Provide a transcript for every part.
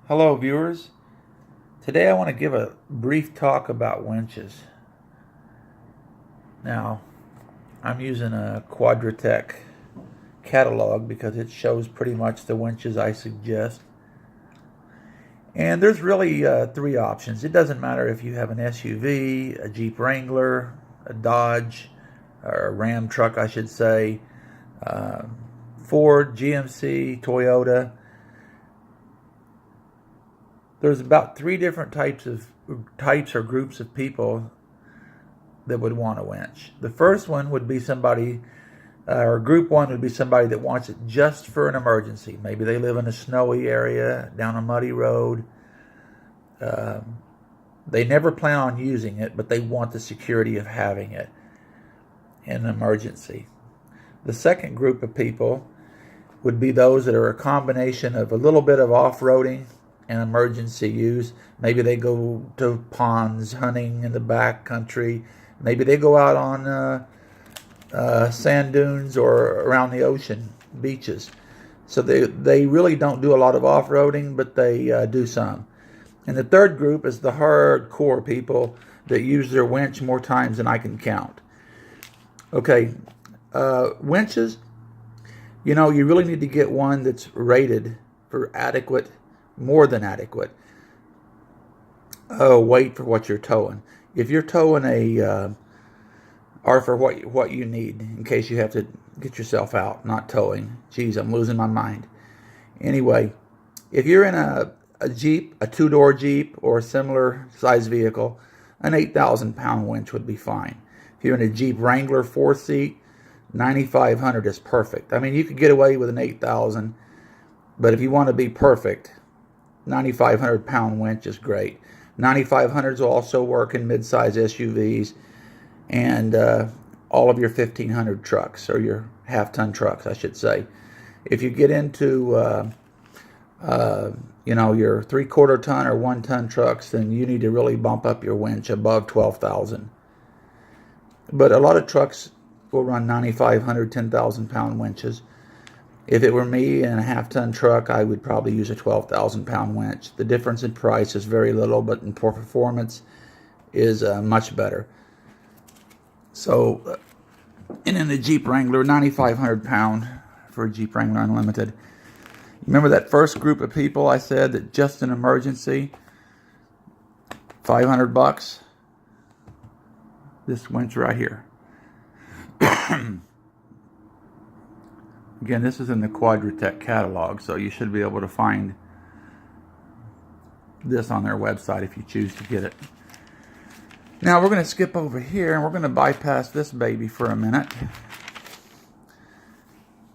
Hello viewers. Today I want to give a brief talk about winches. Now, I'm using a Quadratec catalog because it shows pretty much the winches I suggest. And there's really three options. It doesn't matter if you have an SUV, a Jeep Wrangler, a Dodge, or a Ram truck I should say, Ford, GMC, Toyota. There's about three different types or groups of people that would want a winch. The first one would be somebody, or group one would be somebody that wants it just for an emergency. Maybe they live in a snowy area, down a muddy road. They never plan on using it, but they want the security of having it in an emergency. The second group of people would be those that are a combination of a little bit of off-roading and emergency use. Maybe they go to ponds, hunting in the back country. Maybe they go out on sand dunes or around the ocean, beaches. So they really don't do a lot of off-roading, but they do some. And the third group is the hardcore people that use their winch more times than I can count. Okay, winches, you really need to get one that's rated for adequate, more than adequate weight for what you're towing. If you're towing or for what you need in case you have to get yourself out, not towing. Geez, I'm losing my mind. Anyway, if you're in a Jeep, a two-door Jeep, or a similar size vehicle, an 8,000-pound winch would be fine. If you're in a Jeep Wrangler 4-seat, 9,500 is perfect. I mean, you could get away with an 8,000, but if you want to be perfect, 9,500-pound winch is great. 9,500s will also work in mid-size SUVs and all of your 1,500 trucks, or your half-ton trucks, I should say. If you get into your 3/4 ton or 1-ton trucks, then you need to really bump up your winch above 12,000. But a lot of trucks will run 9,500, 10,000-pound winches. If it were me in a half-ton truck, I would probably use a 12,000-pound winch. The difference in price is very little, but in performance is much better. So, and in a Jeep Wrangler, 9,500-pound for a Jeep Wrangler Unlimited. Remember that first group of people I said that just an emergency, $500? This winch right here. Again, this is in the Quadratec catalog, so you should be able to find this on their website if you choose to get it. Now we're going to skip over here and we're going to bypass this baby for a minute.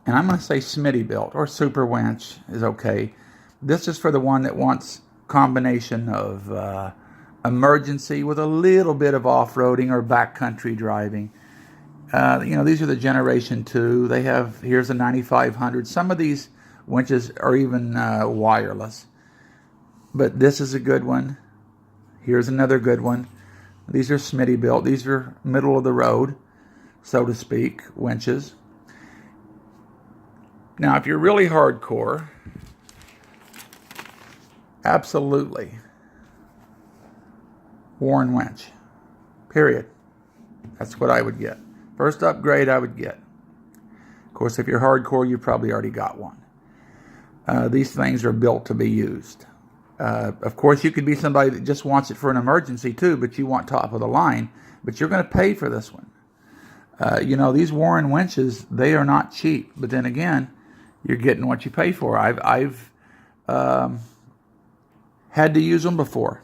And I'm going to say Smittybilt or Super Winch is okay. This is for the one that wants combination of emergency with a little bit of off-roading or backcountry driving. These are the Generation 2. They have, here's a 9,500. Some of these winches are even wireless. But this is a good one. Here's another good one. These are Smittybilt. These are middle of the road, so to speak, winches. Now, if you're really hardcore, absolutely, Warren winch. Period. That's what I would get. First upgrade I would get. Of course, if you're hardcore, you probably already got one. These things are built to be used. Of course, you could be somebody that just wants it for an emergency too, but you want top of the line, but you're going to pay for this one. These Warren winches, they are not cheap, but then again, you're getting what you pay for. I've had to use them before.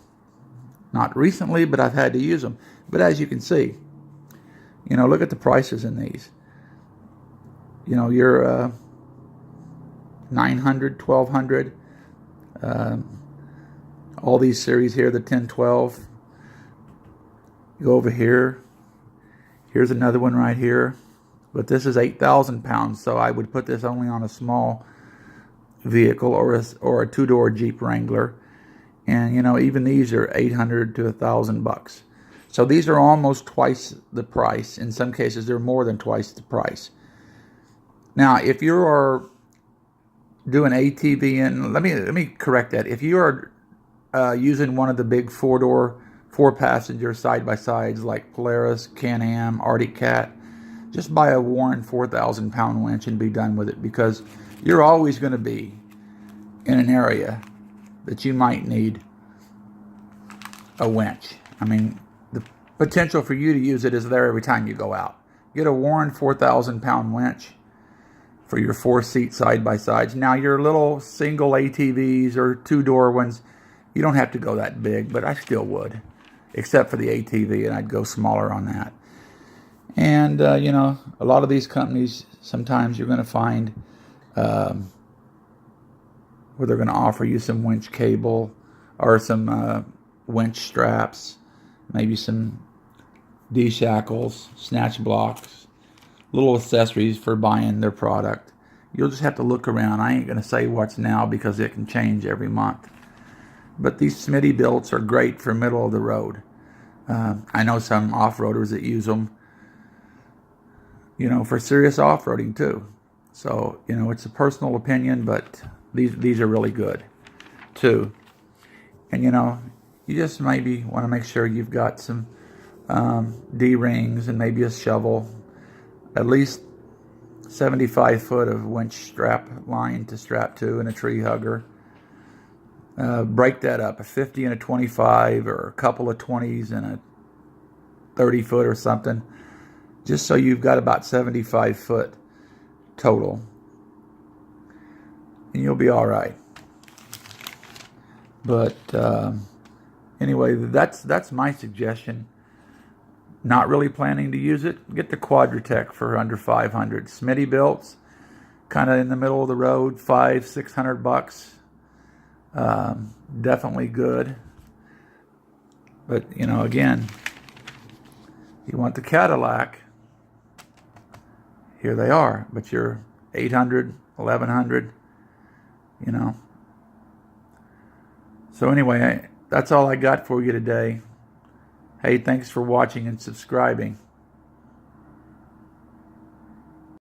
Not recently, but I've had to use them. But as you can see, look at the prices in these. You're 900, 1,200. All these series here, the 1012. You go over here. Here's another one right here. But this is 8,000 pounds, so I would put this only on a small vehicle or a two-door Jeep Wrangler. And, even these are 800 to 1,000 bucks. So these are almost twice the price. In some cases, they're more than twice the price. Now, if you are do an ATV in, let me correct that. If you are using one of the big four-door, four-passenger side-by-sides like Polaris, Can-Am, Arctic Cat, just buy a Warren 4,000-pound winch and be done with it, because you're always going to be in an area that you might need a winch. I mean, the potential for you to use it is there every time you go out. Get a Warren 4,000-pound winch for your four-seat side-by-sides. Now, your little single ATVs or two-door ones, you don't have to go that big, but I still would, except for the ATV, and I'd go smaller on that. And, you know, a lot of these companies, sometimes you're going to find where they're going to offer you some winch cable or some winch straps, maybe some D-shackles, snatch blocks, little accessories for buying their product. You'll just have to look around. I ain't going to say what's now because it can change every month. But these Smitty belts are great for middle of the road. I know some off-roaders that use them, you know, for serious off-roading too. So, you know, it's a personal opinion, but these are really good too. And, you know, you just maybe want to make sure you've got some D-rings and maybe a shovel, at least 75 foot of winch strap line to strap to, and a tree hugger. Break that up, a 50 and a 25, or a couple of 20s and a 30 foot or something, just so you've got about 75 foot total, and you'll be all right. But anyway, that's my suggestion. Not really planning to use it, get the Quadratec for under 500. Smitty belts, kind of in the middle of the road, $500-600. Definitely good. But, you know, again, you want the Cadillac, here they are, but you're 800, 1100, you know. So anyway, that's all I got for you today. Hey, thanks for watching and subscribing.